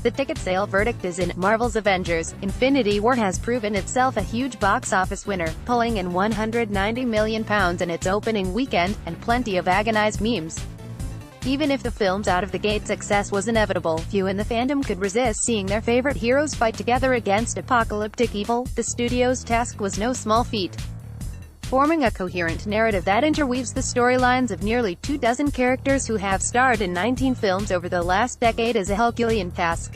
The ticket sale verdict is in. Marvel's Avengers: Infinity War has proven itself a huge box office winner, pulling in £190 million in its opening weekend, and plenty of agonized memes. Even if the film's out-of-the-gate success was inevitable, few in the fandom could resist seeing their favorite heroes fight together against apocalyptic evil. The studio's task was no small feat, forming a coherent narrative that interweaves the storylines of nearly 24 characters who have starred in 19 films over the last decade is a Herculean task.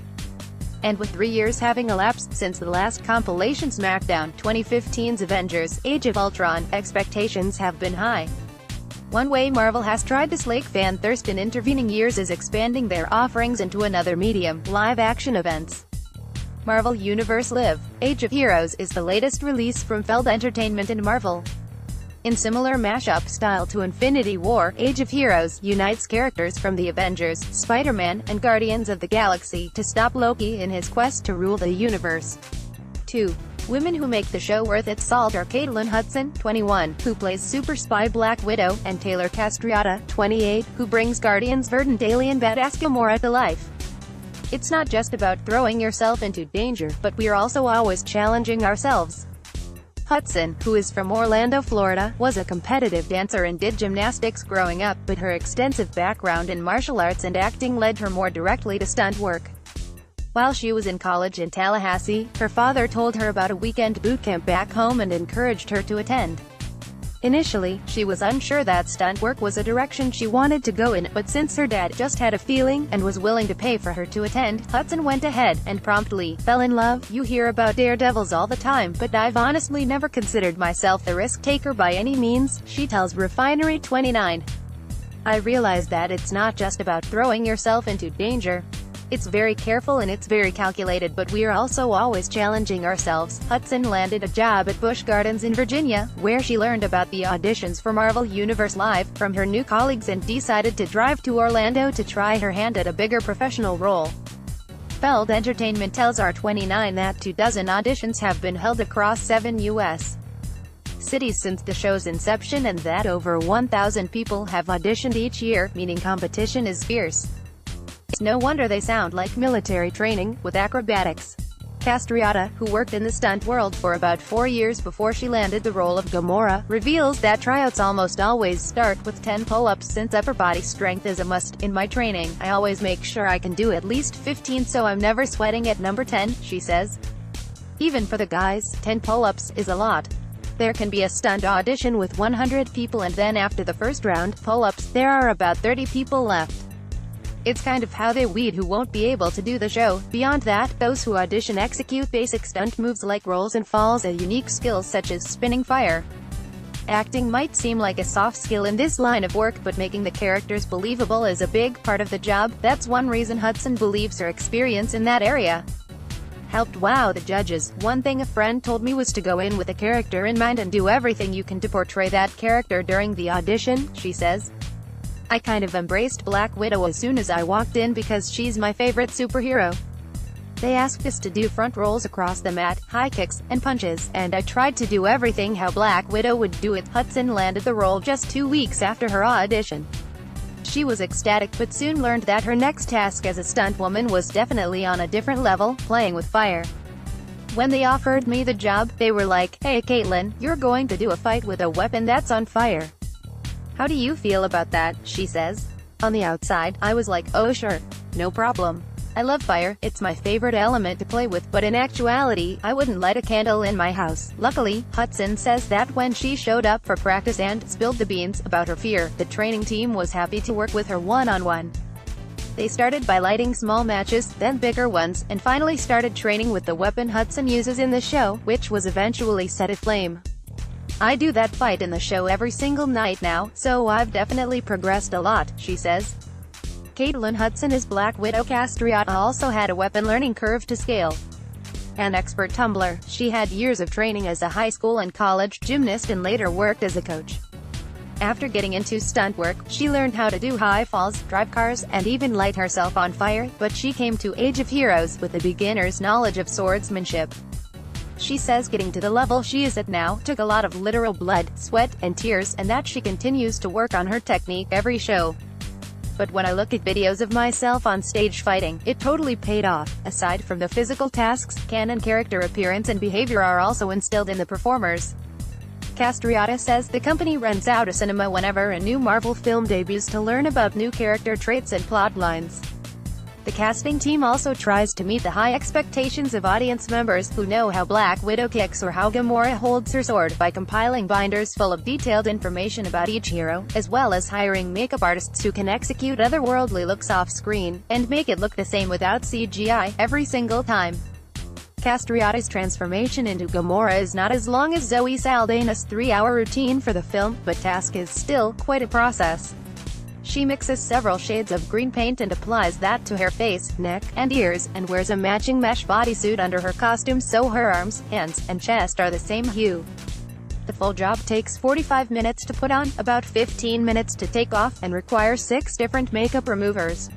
And with 3 years having elapsed since the last compilation SmackDown, 2015's Avengers: Age of Ultron, expectations have been high. One way Marvel has tried to slake fan thirst in intervening years is expanding their offerings into another medium: live-action events. Marvel Universe Live: Age of Heroes is the latest release from Feld Entertainment and Marvel. In similar mashup style to Infinity War, Age of Heroes unites characters from the Avengers, Spider-Man, and Guardians of the Galaxy to stop Loki in his quest to rule the universe. 2 women who make the show worth its salt are Caitlin Hudson, 21, who plays super spy Black Widow, and Taylor Castriota, 28, who brings Guardians' verdant alien badass Gamora to life. It's not just about throwing yourself into danger, but we're also always challenging ourselves. Hudson, who is from Orlando, Florida, was a competitive dancer and did gymnastics growing up, but her extensive background in martial arts and acting led her more directly to stunt work. While she was in college in Tallahassee, her father told her about a weekend boot camp back home and encouraged her to attend. Initially, she was unsure that stunt work was a direction she wanted to go in, but since her dad just had a feeling, and was willing to pay for her to attend, Hudson went ahead, and promptly fell in love. You hear about daredevils all the time, but I've honestly never considered myself the risk-taker by any means, she tells Refinery 29. I realized that it's not just about throwing yourself into danger. It's very careful and it's very calculated, but we're also always challenging ourselves. Hudson landed a job at Busch Gardens in Virginia, where she learned about the auditions for Marvel Universe Live from her new colleagues and decided to drive to Orlando to try her hand at a bigger professional role. Feld Entertainment tells R29 that 24 auditions have been held across 7 U.S. cities since the show's inception, and that over 1,000 people have auditioned each year, meaning competition is fierce. It's no wonder they sound like military training, with acrobatics. Castriota, who worked in the stunt world for about 4 years before she landed the role of Gamora, reveals that tryouts almost always start with 10 pull-ups. Since upper body strength is a must in my training, I always make sure I can do at least 15, so I'm never sweating at number 10, she says. Even for the guys, 10 pull-ups is a lot. There can be a stunt audition with 100 people, and then after the first round, pull-ups, there are about 30 people left. It's kind of how they weed who won't be able to do the show. Beyond that, those who audition execute basic stunt moves like rolls and falls, and unique skills such as spinning fire. Acting might seem like a soft skill in this line of work, but making the characters believable is a big part of the job. That's one reason Hudson believes her experience in that area helped wow the judges. One thing a friend told me was to go in with a character in mind and do everything you can to portray that character during the audition, she says. I kind of embraced Black Widow as soon as I walked in because she's my favorite superhero. They asked us to do front rolls across the mat, high kicks, and punches, and I tried to do everything how Black Widow would do it. Hudson landed the role just 2 weeks after her audition. She was ecstatic, but soon learned that her next task as a stunt woman was definitely on a different level, playing with fire. When they offered me the job, they were like, "Hey Caitlin, you're going to do a fight with a weapon that's on fire. How do you feel about that?" she says. On the outside, I was like, oh sure, no problem. I love fire, it's my favorite element to play with, but in actuality, I wouldn't light a candle in my house. Luckily, Hudson says that when she showed up for practice and spilled the beans about her fear, the training team was happy to work with her one-on-one. They started by lighting small matches, then bigger ones, and finally started training with the weapon Hudson uses in the show, which was eventually set aflame. I do that fight in the show every single night now, so I've definitely progressed a lot, she says. Caitlin Hudson as Black Widow. Castriota also had a weapon learning curve to scale. An expert tumbler, she had years of training as a high school and college gymnast and later worked as a coach. After getting into stunt work, she learned how to do high falls, drive cars, and even light herself on fire, but she came to Age of Heroes with a beginner's knowledge of swordsmanship. She says getting to the level she is at now took a lot of literal blood, sweat, and tears, and that she continues to work on her technique every show. but when I look at videos of myself on stage fighting, it totally paid off. Aside from the physical tasks, canon character appearance and behavior are also instilled in the performers. Castriota says the company rents out a cinema whenever a new Marvel film debuts to learn about new character traits and plot lines. The casting team also tries to meet the high expectations of audience members who know how Black Widow kicks or how Gamora holds her sword by compiling binders full of detailed information about each hero, as well as hiring makeup artists who can execute otherworldly looks off-screen, and make it look the same without CGI, every single time. Castriota's transformation into Gamora is not as long as Zoe Saldana's 3-hour routine for the film, but task is still quite a process. She mixes several shades of green paint and applies that to her face, neck, and ears, and wears a matching mesh bodysuit under her costume so her arms, hands, and chest are the same hue. The full job takes 45 minutes to put on, about 15 minutes to take off, and requires 6 different makeup removers.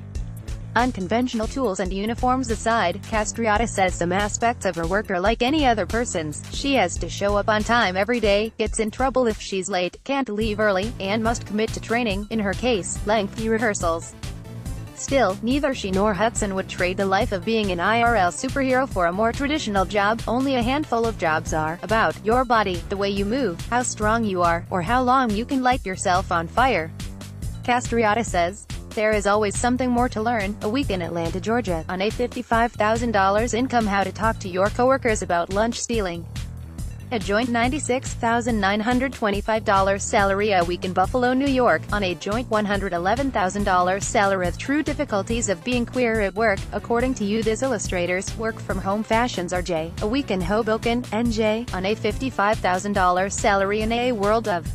Unconventional tools and uniforms aside, Castriota says some aspects of her work are like any other person's. She has to show up on time every day, gets in trouble if she's late, can't leave early, and must commit to training, in her case, lengthy rehearsals. Still, neither she nor Hudson would trade the life of being an IRL superhero for a more traditional job. Only a handful of jobs are about your body, the way you move, how strong you are, or how long you can light yourself on fire. Castriota says, "There is always something more to learn." A week in Atlanta, Georgia, on a $55,000 income. How to talk to your coworkers about lunch stealing. A joint $96,925 salary. A week in Buffalo, New York, on a joint $111,000 salary. True difficulties of being queer at work, according to Youth Illustrators, work-from-home fashions. RJ. A week in Hoboken, NJ, on a $55,000 salary in a world of